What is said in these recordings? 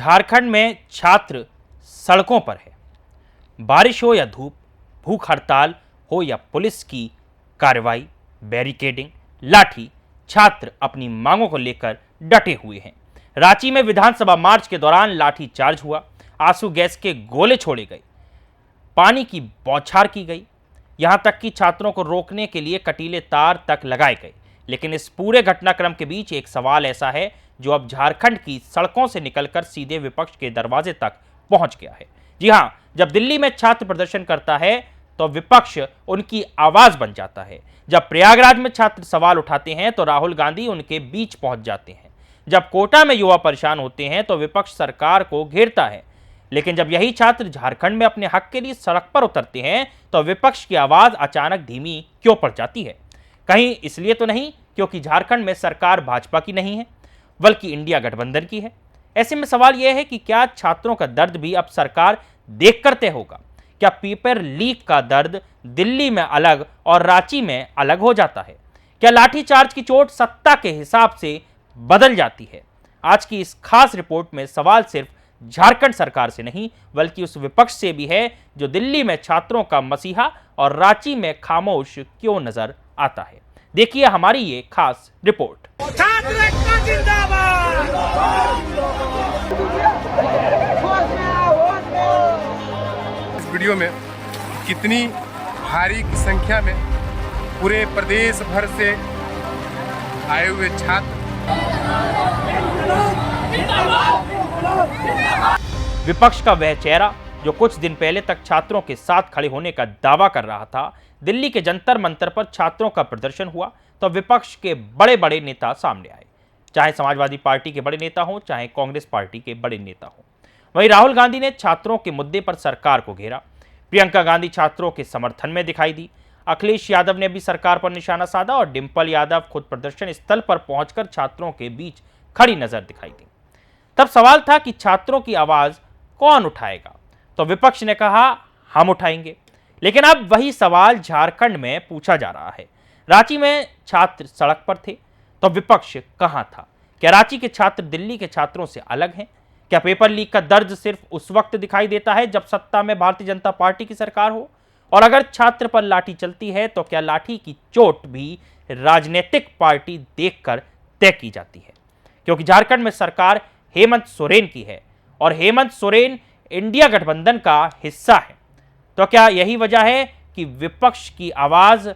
झारखंड में छात्र सड़कों पर है। बारिश हो या धूप, भूख हड़ताल हो या पुलिस की कार्रवाई, बैरिकेडिंग, लाठी, छात्र अपनी मांगों को लेकर डटे हुए हैं। रांची में विधानसभा मार्च के दौरान लाठी चार्ज हुआ, आंसू गैस के गोले छोड़े गए, पानी की बौछार की गई, यहां तक कि छात्रों को रोकने के लिए कटीले तार तक लगाए गए। लेकिन इस पूरे घटनाक्रम के बीच एक सवाल ऐसा है जो अब झारखंड की सड़कों से निकलकर सीधे विपक्ष के दरवाजे तक पहुंच गया है। जी हां, जब दिल्ली में छात्र प्रदर्शन करता है तो विपक्ष उनकी आवाज बन जाता है। जब प्रयागराज में छात्र सवाल उठाते हैं तो राहुल गांधी उनके बीच पहुंच जाते हैं। जब कोटा में युवा परेशान होते हैं तो विपक्ष सरकार को घेरता है। लेकिन जब यही छात्र झारखंड में अपने हक के लिए सड़क पर उतरते हैं तो विपक्ष की आवाज अचानक धीमी क्यों पड़ जाती है? कहीं इसलिए तो नहीं क्योंकि झारखंड में सरकार भाजपा की नहीं है, बल्कि इंडिया गठबंधन की है। ऐसे में सवाल यह है कि क्या छात्रों का दर्द भी अब सरकार देखकर तय होगा? क्या पेपर लीक का दर्द दिल्ली में अलग और रांची में अलग हो जाता है? क्या लाठीचार्ज की चोट सत्ता के हिसाब से बदल जाती है? आज की इस खास रिपोर्ट में सवाल सिर्फ झारखंड सरकार से नहीं बल्कि उस विपक्ष से भी है जो दिल्ली में छात्रों का मसीहा और रांची में खामोश क्यों नजर आता है। देखिए हमारी ये खास रिपोर्ट। छात्र एकता जिंदाबाद। इस वीडियो में कितनी भारी की संख्या में पूरे प्रदेश भर से आए हुए छात्र विपक्ष का वह चेहरा जो कुछ दिन पहले तक छात्रों के साथ खड़े होने का दावा कर रहा था, दिल्ली के जंतर मंतर पर छात्रों का प्रदर्शन हुआ तो विपक्ष के बड़े बड़े नेता सामने आए, चाहे समाजवादी पार्टी के बड़े नेता हों, चाहे कांग्रेस पार्टी के बड़े नेता हों। वहीं राहुल गांधी ने छात्रों के मुद्दे पर सरकार को घेरा, प्रियंका गांधी छात्रों के समर्थन में दिखाई दी, अखिलेश यादव ने भी सरकार पर निशाना साधा और डिंपल यादव खुद प्रदर्शन स्थल पर पहुंचकर छात्रों के बीच खड़ी नजर दिखाई दी। तब सवाल था कि छात्रों की आवाज कौन उठाएगा? तो विपक्ष ने कहा हम उठाएंगे। लेकिन अब वही सवाल झारखंड में पूछा जा रहा है। रांची में छात्र सड़क पर थे तो विपक्ष कहां था? क्या रांची के छात्र दिल्ली के छात्रों से अलग हैं? क्या पेपर लीक का दर्द सिर्फ उस वक्त दिखाई देता है जब सत्ता में भारतीय जनता पार्टी की सरकार हो? और अगर छात्र पर लाठी चलती है तो क्या लाठी की चोट भी राजनीतिक पार्टी देखकर तय की जाती है? क्योंकि झारखंड में सरकार हेमंत सोरेन की है और हेमंत सोरेन इंडिया गठबंधन का हिस्सा है। तो क्या यही वजह है कि विपक्ष की आवाज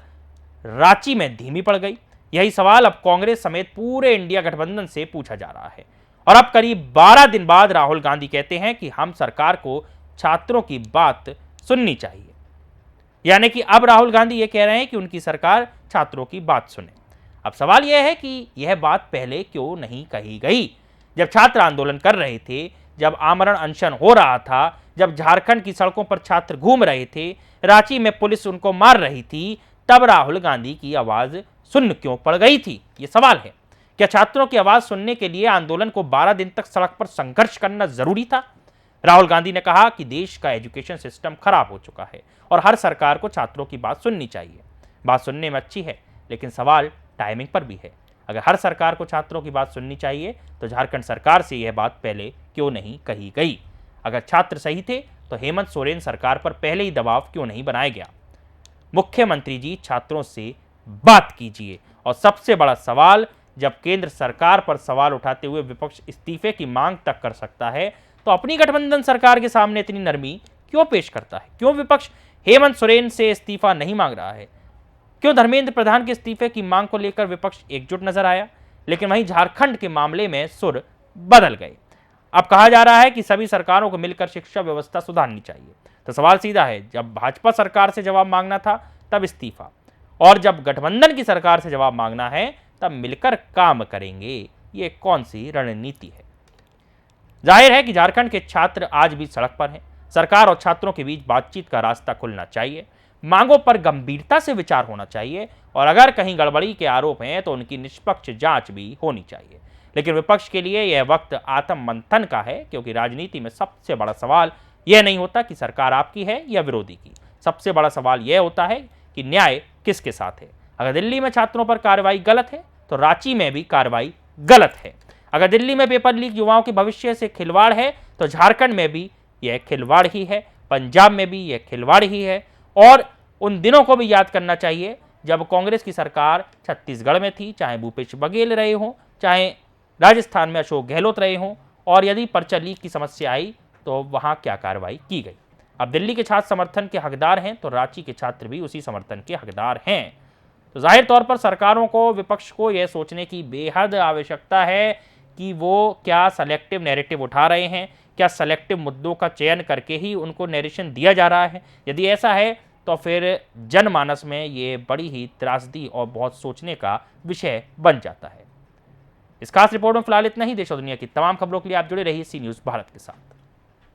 रांची में धीमी पड़ गई? यही सवाल अब कांग्रेस समेत पूरे इंडिया गठबंधन से पूछा जा रहा है। और अब करीब 12 दिन बाद राहुल गांधी कहते हैं कि हम सरकार को छात्रों की बात सुननी चाहिए। यानी कि अब राहुल गांधी ये कह रहे हैं कि उनकी सरकार छात्रों की बात सुने। अब सवाल यह है कि यह बात पहले क्यों नहीं कही गई? जब छात्र आंदोलन कर रहे थे, जब आमरण अनशन हो रहा था, जब झारखंड की सड़कों पर छात्र घूम रहे थे, रांची में पुलिस उनको मार रही थी, तब राहुल गांधी की आवाज सुन क्यों पड़ गई थी? ये सवाल है। क्या छात्रों की आवाज सुनने के लिए आंदोलन को 12 दिन तक सड़क पर संघर्ष करना जरूरी था? राहुल गांधी ने कहा कि देश का एजुकेशन सिस्टम खराब हो चुका है और हर सरकार को छात्रों की बात सुननी चाहिए। बात सुनने में अच्छी है, लेकिन सवाल टाइमिंग पर भी है। अगर हर सरकार को छात्रों की बात सुननी चाहिए तो झारखंड सरकार से यह बात पहले क्यों नहीं कही गई? अगर छात्र सही थे तो हेमंत सोरेन सरकार पर पहले ही दबाव क्यों नहीं बनाया गया? मुख्यमंत्री जी छात्रों से बात कीजिए। और सबसे बड़ा सवाल, जब केंद्र सरकार पर सवाल उठाते हुए विपक्ष इस्तीफे की मांग तक कर सकता है तो अपनी गठबंधन सरकार के सामने इतनी नरमी क्यों पेश करता है? क्यों विपक्ष हेमंत सोरेन से इस्तीफा नहीं मांग रहा है? क्यों धर्मेंद्र प्रधान के इस्तीफे की मांग को लेकर विपक्ष एकजुट नजर आया, लेकिन वहीं झारखंड के मामले में सुर बदल गए? अब कहा जा रहा है कि सभी सरकारों को मिलकर शिक्षा व्यवस्था सुधारनी चाहिए। तो सवाल सीधा है, जब भाजपा सरकार से जवाब मांगना था तब इस्तीफा, और जब गठबंधन की सरकार से जवाब मांगना है तब मिलकर काम करेंगे। ये कौन सी रणनीति है? जाहिर है कि झारखंड के छात्र आज भी सड़क पर हैं। सरकार और छात्रों के बीच बातचीत का रास्ता खुलना चाहिए, मांगों पर गंभीरता से विचार होना चाहिए और अगर कहीं गड़बड़ी के आरोप हैं तो उनकी निष्पक्ष जांच भी होनी चाहिए। लेकिन विपक्ष के लिए यह वक्त आत्म मंथन का है, क्योंकि राजनीति में सबसे बड़ा सवाल यह नहीं होता कि सरकार आपकी है या विरोधी की। सबसे बड़ा सवाल यह होता है कि न्याय किसके साथ है। अगर दिल्ली में छात्रों पर कार्रवाई गलत है तो रांची में भी कार्रवाई गलत है। अगर दिल्ली में पेपर लीक युवाओं के भविष्य से खिलवाड़ है तो झारखंड में भी यह खिलवाड़ ही है, पंजाब में भी यह खिलवाड़ ही है। और उन दिनों को भी याद करना चाहिए जब कांग्रेस की सरकार छत्तीसगढ़ में थी, चाहे भूपेश बघेल रहे हों, चाहे राजस्थान में अशोक गहलोत रहे हों, और यदि पर्चा लीक की समस्या आई तो वहां क्या कार्रवाई की गई। अब दिल्ली के छात्र समर्थन के हकदार हैं तो रांची के छात्र भी उसी समर्थन के हकदार हैं। तो जाहिर तौर पर सरकारों को, विपक्ष को यह सोचने की बेहद आवश्यकता है कि वो क्या सेलेक्टिव नैरेटिव उठा रहे हैं, क्या सेलेक्टिव मुद्दों का चयन करके ही उनको नैरेशन दिया जा रहा है। यदि ऐसा है तो फिर जनमानस में ये बड़ी ही त्रासदी और बहुत सोचने का विषय बन जाता है। इस खास रिपोर्ट में फिलहाल इतना ही। देश और दुनिया की तमाम खबरों के लिए आप जुड़े रहिए सी न्यूज़ भारत के साथ।